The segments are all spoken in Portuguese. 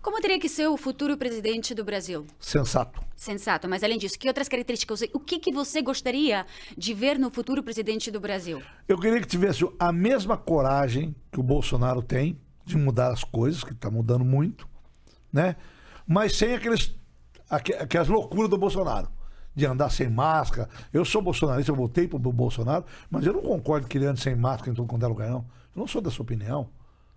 Como teria que ser o futuro presidente do Brasil? Sensato. Sensato, mas além disso, que outras características, o que você gostaria de ver no futuro presidente do Brasil? Eu queria que tivesse a mesma coragem que o Bolsonaro tem de mudar as coisas, que está mudando muito, né? Mas sem aquelas loucuras do Bolsonaro, de andar sem máscara. Eu sou bolsonarista, eu votei pro Bolsonaro, mas eu não concordo que ele ande sem máscara em todo quanto é lugar, não. Eu não sou dessa opinião.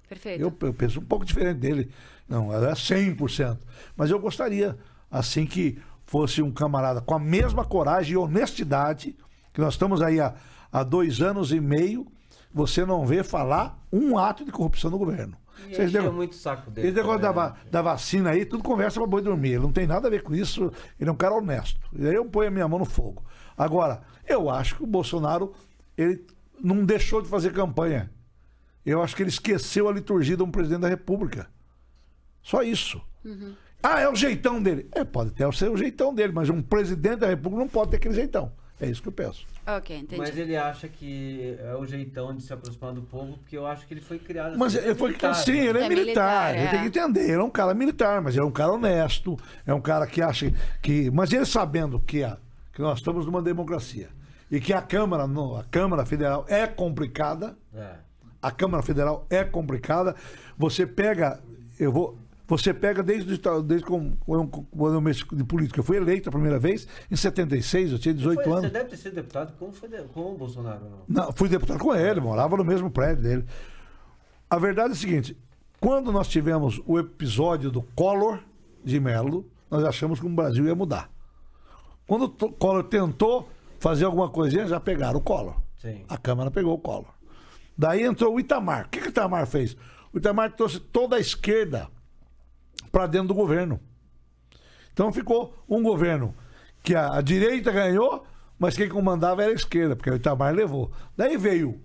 Perfeito. Eu penso um pouco diferente dele. Não, ela é 100%. Mas eu gostaria, assim, que fosse um camarada com a mesma coragem e honestidade, que nós estamos aí há 2 anos e meio, você não vê falar um ato de corrupção no governo. E encheu muito o saco dele. Esse negócio também, da vacina aí, tudo conversa pra boi dormir. Ele não tem nada a ver com isso, ele é um cara honesto. E aí eu ponho a minha mão no fogo. Agora, eu acho que o Bolsonaro, ele não deixou de fazer campanha. Eu acho que ele esqueceu a liturgia de um presidente da República. Só isso. Uhum. Ah, é o jeitão dele. Pode até ser o jeitão dele, mas um presidente da República não pode ter aquele jeitão. É isso que eu penso. Ok, entendi. Mas ele acha que é o jeitão de se aproximar do povo, porque eu acho que ele foi criado Mas assim. ele foi assim, ele é militar. Ele tem que entender, ele é um cara militar, mas ele é um cara honesto, é um cara que acha que. Mas ele sabendo que nós estamos numa democracia e que a Câmara Federal é complicada. A Câmara Federal é complicada. Você pega. Você pega desde quando eu mexo de política. Eu fui eleito a primeira vez em 76, eu tinha 18 anos. Você deve ter sido deputado com o Bolsonaro, não? Não, fui deputado com ele, morava no mesmo prédio dele. A verdade é a seguinte: quando nós tivemos o episódio do Collor de Mello, nós achamos que o Brasil ia mudar. Quando o Collor tentou fazer alguma coisinha, já pegaram o Collor. Sim. A Câmara pegou o Collor. Daí entrou o Itamar. O que o Itamar fez? O Itamar trouxe toda a esquerda para dentro do governo. Então ficou um governo que a direita ganhou, mas quem comandava era a esquerda, porque o Itamar levou. Daí veio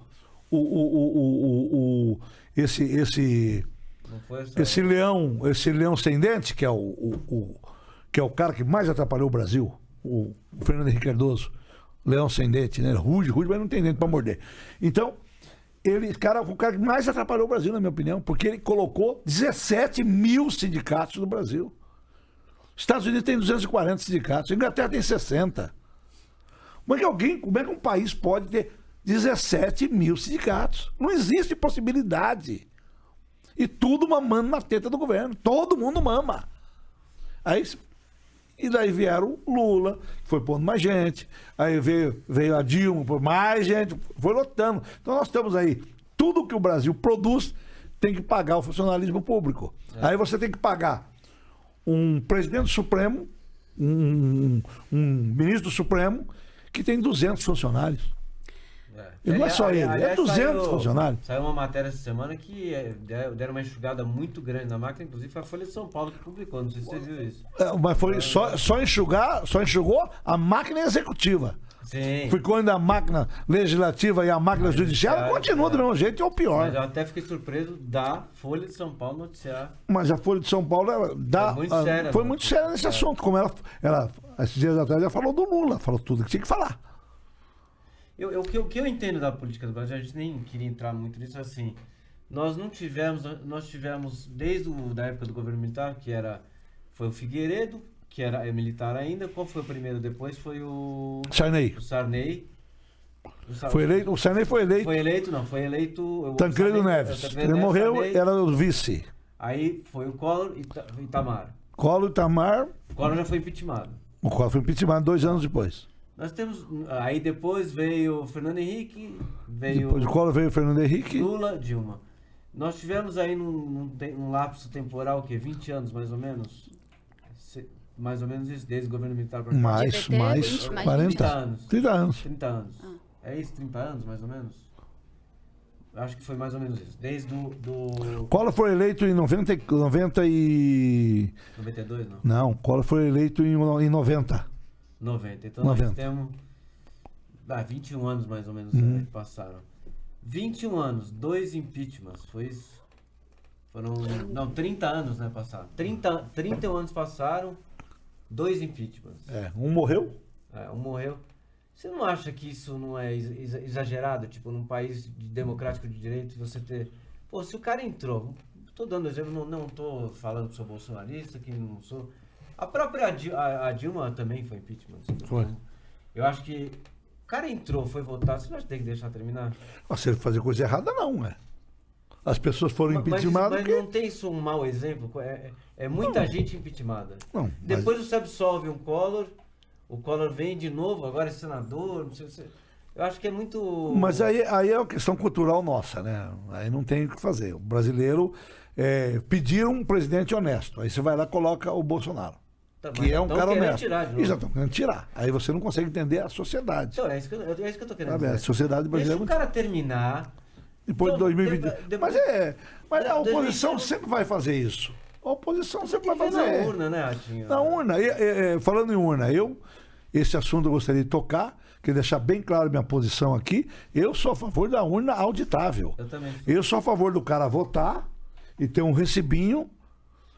esse leão sem dente, que é o cara que mais atrapalhou o Brasil, o Fernando Henrique Cardoso. Leão sem dente, né? Rude, mas não tem dente para morder. Então, o cara que mais atrapalhou o Brasil, na minha opinião, porque ele colocou 17 mil sindicatos no Brasil. Os Estados Unidos tem 240 sindicatos, a Inglaterra tem 60. Como é que um país pode ter 17 mil sindicatos? Não existe possibilidade. E tudo mamando na teta do governo. Todo mundo mama. E daí vieram o Lula, que foi pondo mais gente. Aí veio a Dilma, por mais gente, foi lotando. Então nós estamos aí. Tudo que o Brasil produz tem que pagar o funcionalismo público. Aí você tem que pagar um presidente supremo, um ministro supremo, que tem 200 funcionários. E não é só ele, é 200 funcionários. Saiu uma matéria essa semana que deram uma enxugada muito grande na máquina, inclusive foi a Folha de São Paulo que publicou, não sei se você viu isso. Mas foi só enxugou a máquina executiva. Sim. Ficou ainda a máquina legislativa e a máquina judiciária, continua do mesmo jeito, é o pior. Mas eu até fiquei surpreso da Folha de São Paulo noticiar. Mas a Folha de São Paulo foi muito séria nesse assunto, como ela esses dias atrás ela falou do Lula, falou tudo que tinha que falar. O que eu entendo da política do Brasil, a gente nem queria entrar muito nisso, assim, nós tivemos desde da época do governo militar, foi o Figueiredo, que era militar ainda. Qual foi o primeiro depois? Foi o Sarney. O Sarney foi eleito. Foi eleito Tancredo Neves. Ele morreu, Sarney, era o vice. Aí foi o Collor e Itamar. Collor já foi impeachmentado. O Collor foi impeachmentado 2 anos depois. Nós temos. Aí depois veio o Fernando Henrique, depois do Collor veio o Fernando Henrique. Lula, Dilma. Nós tivemos aí num lapso temporal, 20 anos mais ou menos? Mais ou menos isso, desde o governo militar para cá. Mais 40 anos. 30 anos. 30 anos. É isso, 30 anos mais ou menos? Acho que foi mais ou menos isso. Desde do... Collor foi eleito em 92, não? Não, Collor foi eleito em 90. 90. Então nós temos 21 anos mais ou menos que passaram. 21 anos, 2 impeachments, foi isso? Foram, 30 anos, né, passaram. 31 anos passaram, 2 impeachments. Um morreu? Um morreu. Você não acha que isso não é exagerado? Tipo, num país democrático de direito, você ter... Pô, se o cara entrou, Tô dando exemplo, não tô falando que sou bolsonarista, que não sou. A própria a Dilma também foi impeachment. Foi. Eu acho que o cara entrou, foi votar, você não acha que tem que deixar terminar? Se ele fazer coisa errada, não, né? As pessoas foram impeachmentadas. Mas não tem isso um mau exemplo? É muita gente impeachmentada. Não, Depois você absolve um Collor, o Collor vem de novo, agora é senador, não sei se... Eu acho que é muito... Mas aí é uma questão cultural nossa, né? Aí não tem o que fazer. O brasileiro pediu um presidente honesto. Aí você vai lá e coloca o Bolsonaro. Tá, Que é um cara honesto. Tirar de novo. Exato, querendo tirar. Aí você não consegue entender a sociedade. Então, é isso que eu tô querendo Sabe? dizer. A sociedade brasileira Deixa o cara terminar. depois de 2020. Mas a oposição 2020 sempre vai fazer isso. A oposição sempre vai Tem que ver fazer. na urna, né, Ratinho? Na urna. Falando em urna, esse assunto eu gostaria de tocar, queria deixar bem claro minha posição aqui. Eu sou a favor da urna auditável. Eu também. Eu sou a favor do cara votar e ter um recibinho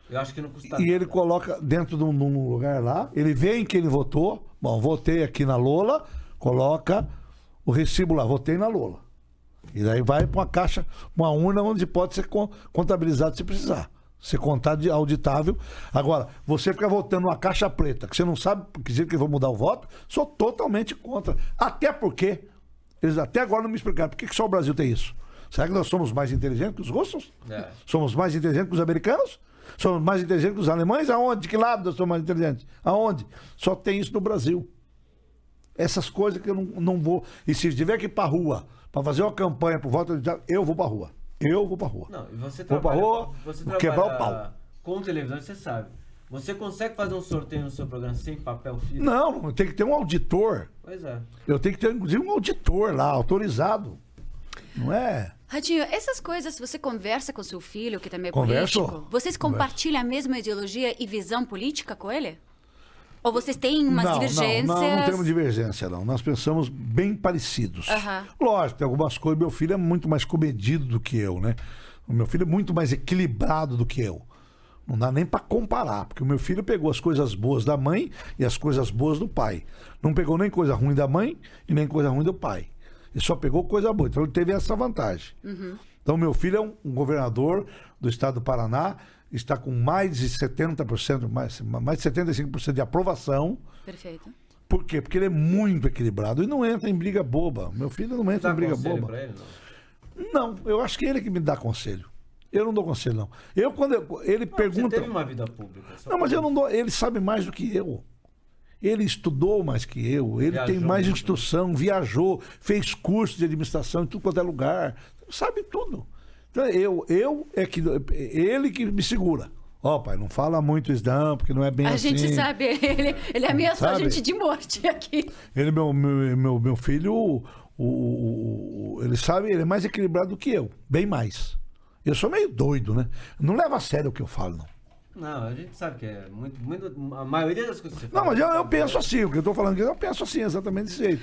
Eu acho que não custa e nada. ele coloca dentro de um lugar lá, ele vê em que ele votou. Bom, votei aqui na Lola, coloca o recibo lá, votei na Lola. E daí vai para uma caixa, uma urna onde pode ser contabilizado se precisar. Ser contado auditável. Agora, você fica votando uma caixa preta, que você não sabe que jeito que vão mudar o voto, sou totalmente contra. Até porque, eles até agora não me explicaram por que só o Brasil tem isso. Será que nós somos mais inteligentes que os russos? É. Somos mais inteligentes que os americanos? Somos mais inteligentes que os alemães? Aonde? De que lado nós somos mais inteligentes? Aonde? Só tem isso no Brasil. Essas coisas que eu não vou. E se tiver que ir pra rua para fazer uma campanha por voto, eu vou pra rua. Eu vou pra rua. Não, e você Vou pra trabalha, rua, você vou trabalha quebrar o pau. com televisão, você sabe. Você consegue fazer um sorteio no seu programa sem papel físico? Não, tem que ter um auditor. Pois é. Eu tenho que ter, inclusive, um auditor lá, autorizado. Não é? Radinho, essas coisas você conversa com seu filho, que também é Converso. político? Vocês compartilham a mesma ideologia e visão política com ele? Ou vocês têm umas divergências? Não temos divergência, não. Nós pensamos bem parecidos. Aham. Lógico, tem algumas coisas. Meu filho é muito mais comedido do que eu, né? O meu filho é muito mais equilibrado do que eu. Não dá nem para comparar, porque o meu filho pegou as coisas boas da mãe e as coisas boas do pai. Não pegou nem coisa ruim da mãe e nem coisa ruim do pai. Ele só pegou coisa boa. Então ele teve essa vantagem. Então meu filho é um governador do estado do Paraná, está com mais de 70%, mais de 75% de aprovação. Perfeito. Por quê? Porque ele é muito equilibrado e não entra em briga boba. Meu filho não entra Dá em briga conselho boba. pra ele, não? Não, eu acho que ele que me dá conselho. Eu não dou conselho, não. Ele pergunta. Você teve uma vida pública. só Não, mas pra- eu não dou. Ele sabe mais do que eu. Ele estudou mais que eu. Ele Viajou tem mais muito. instrução, viajou, fez curso de administração em tudo quanto é lugar. Sabe tudo. Então, ele que me segura. Ó, pai, não fala muito isso não, porque não é bem A assim. gente sabe, ele ameaçou a Sabe? gente de morte aqui. Ele, meu filho, ele sabe, ele é mais equilibrado do que eu. Bem mais. Eu sou meio doido, né? Não leva a sério o que eu falo, não. Não, a gente sabe que é muito. A maioria das coisas que você fala. Não, mas eu penso assim, o que eu tô falando aqui, eu penso assim, exatamente desse jeito.